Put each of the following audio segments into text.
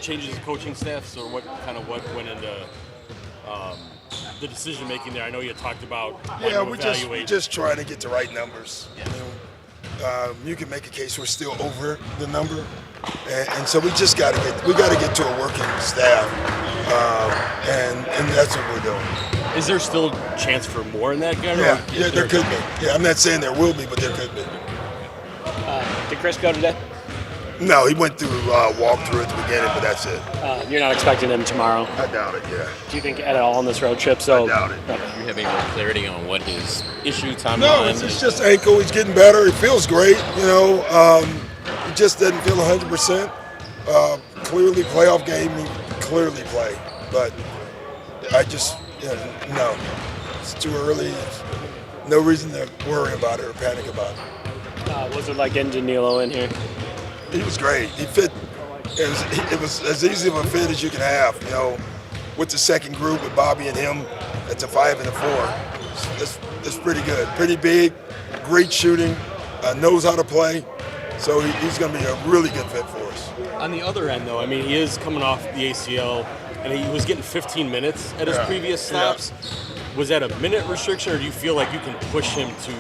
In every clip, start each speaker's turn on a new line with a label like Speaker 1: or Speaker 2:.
Speaker 1: changes of coaching staffs, or what went into the decision making there? I know you talked about
Speaker 2: we're just trying to get the right numbers. You can make a case we're still over the number, and so we just got to get to a working staff, and that's what we're doing.
Speaker 1: Is there still a chance for more in that game?
Speaker 2: Yeah, there could be. Yeah, I'm not saying there will be, but there could be.
Speaker 3: Did Chris go today?
Speaker 2: No, he went through walkthrough at the beginning, but that's it.
Speaker 3: You're not expecting him tomorrow?
Speaker 2: I doubt it, yeah.
Speaker 3: Do you think at all on this road trip?
Speaker 2: I doubt it.
Speaker 4: Do you have any more clarity on what his issue timeline
Speaker 2: No, it's just ankle. He's getting better. He feels great, He just doesn't feel 100%. Clearly, playoff game, he clearly played. But I just, no. It's too early. No reason to worry about it or panic about it.
Speaker 3: Was it like getting Danilo in here?
Speaker 2: He was great. He fit. It was as easy of a fit as you can have. With the second group with Bobby and him, it's a 5 and a 4. That's pretty good. Pretty big, great shooting, knows how to play. So he's going to be a really good fit for us.
Speaker 1: On the other end, though, I mean, he is coming off the ACL, and he was getting 15 minutes at his previous stops. Yeah. Was that a minute restriction, or do you feel like you can push him to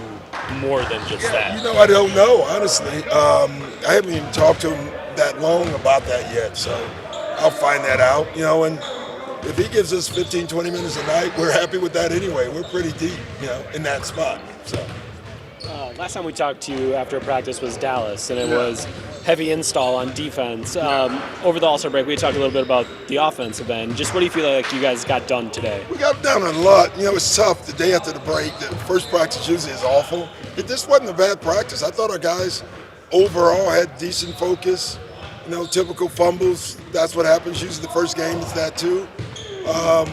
Speaker 1: more than just that?
Speaker 2: I don't know, honestly. I haven't even talked to him that long about that yet, so I'll find that out, and if he gives us 15, 20 minutes a night, we're happy with that anyway. We're pretty deep, in that spot. So.
Speaker 3: Last time we talked to you after practice was Dallas, and it was heavy install on defense. Over the AllStar break, we talked a little bit about the offensive end. Just what do you feel like you guys got done today?
Speaker 2: We got done a lot. It's tough the day after the break. The first practice usually is awful. This wasn't a bad practice. I thought our guys overall had decent focus. Typical fumbles. That's what happens. Usually the first game is that too. I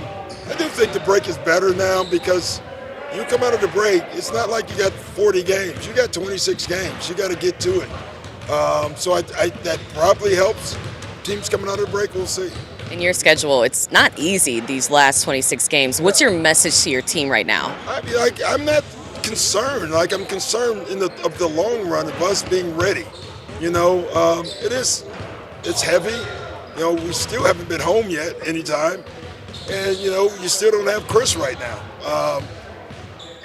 Speaker 2: do think the break is better now because you come out of the break, it's not like you got 40 games. You got 26 games. You got to get to it. So that probably helps teams coming out of the break. We'll see.
Speaker 5: In your schedule, it's not easy, these last 26 games. What's your message to your team right now?
Speaker 2: I'm not concerned. I'm concerned of the long run of us being ready. It's heavy. We still haven't been home yet anytime. And, you still don't have Chris right now.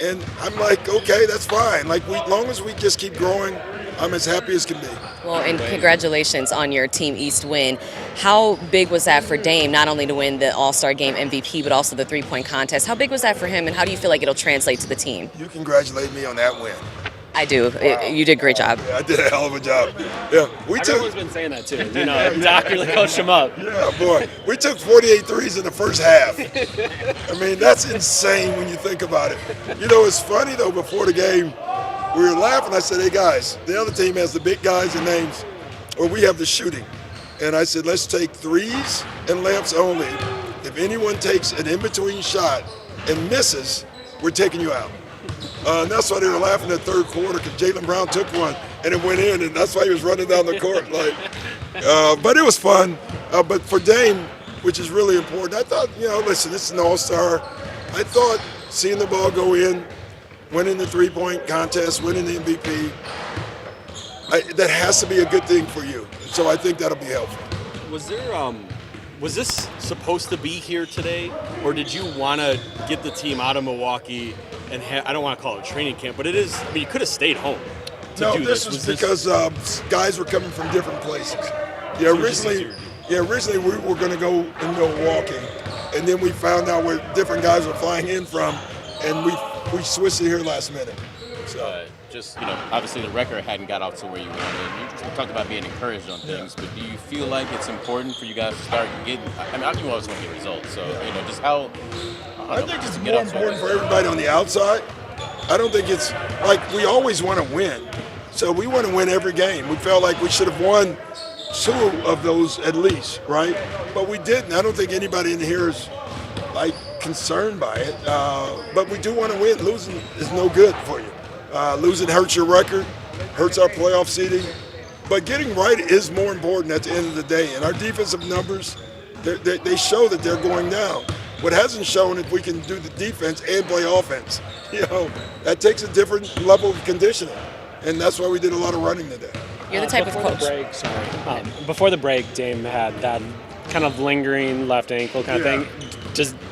Speaker 2: And I'm like, okay, that's fine. As long as we just keep growing, I'm as happy as can be.
Speaker 5: Well, and congratulations on your Team East win. How big was that for Dame, not only to win the All-Star Game MVP, but also the three-point contest? How big was that for him, and how do you feel like it'll translate to the team?
Speaker 2: You congratulate me on that win.
Speaker 5: I do. Wow. You did a great job.
Speaker 2: Yeah, I did a hell of a job. Yeah,
Speaker 3: Everyone's been saying that too. Doc really coached him up.
Speaker 2: Yeah, boy. We took 48 threes in the first half. I mean, that's insane when you think about it. It's funny though. Before the game, we were laughing. I said, "Hey guys, the other team has the big guys and names, or we have the shooting." And I said, "Let's take threes and layups only. If anyone takes an in-between shot and misses, we're taking you out." And that's why they were laughing in the third quarter because Jaylen Brown took one and it went in, and that's why he was running down the court. But it was fun. But for Dame, which is really important, I thought, listen, this is an all-star. I thought seeing the ball go in, winning the three-point contest, winning the MVP, that has to be a good thing for you. So I think that'll be helpful.
Speaker 1: Was this supposed to be here today, or did you want to get the team out of Milwaukee and I don't want to call it a training camp, but it is. I mean, you could have stayed home to do this.
Speaker 2: Was because guys were coming from different places. Originally we were going to go in Milwaukee, and then we found out where different guys were flying in from, and we switched it here last minute. So.
Speaker 4: Obviously the record hadn't got off to where you wanted. You talked about being encouraged on things, but do you feel like it's important for you guys to start getting? I mean, you always want to get results, so just how.
Speaker 2: I think it's more important for everybody on the outside. I don't think it's we always want to win, so we want to win every game. We felt like we should have won 2 of those at least, right? But we didn't. I don't think anybody in here is concerned by it, but we do want to win. Losing is no good for you. Losing hurts your record, hurts our playoff seeding. But getting right is more important at the end of the day. And our defensive numbers, they show that they're going down. What hasn't shown if we can do the defense and play offense. That takes a different level of conditioning. And that's why we did a lot of running today.
Speaker 5: You're the type of coach.
Speaker 3: Before the break, Dame had that kind of lingering left ankle kind
Speaker 2: Yeah.
Speaker 3: of thing.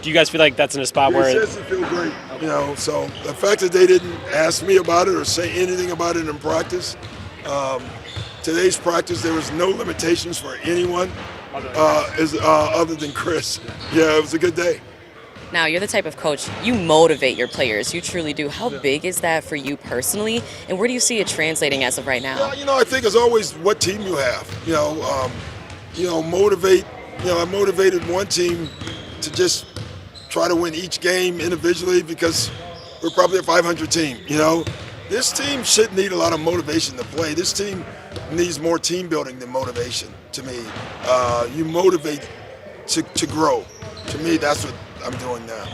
Speaker 3: Do you guys feel like that's in a spot
Speaker 2: He
Speaker 3: where
Speaker 2: says he feel great, you know. So the fact that they didn't ask me about it or say anything about it in practice, today's practice there was no limitations for anyone other than Chris. Yeah, it was a good day.
Speaker 5: Now, you're the type of coach, you motivate your players. You truly do. How big is that for you personally, and where do you see it translating as of right now?
Speaker 2: Well, you know, I think it's always what team you have. Motivate. You know, I motivated one team to just try to win each game individually because we're probably a 500 team. You know, this team should need a lot of motivation to play. This team needs more team building than motivation. To me, you motivate to grow. To me, that's what I'm doing now.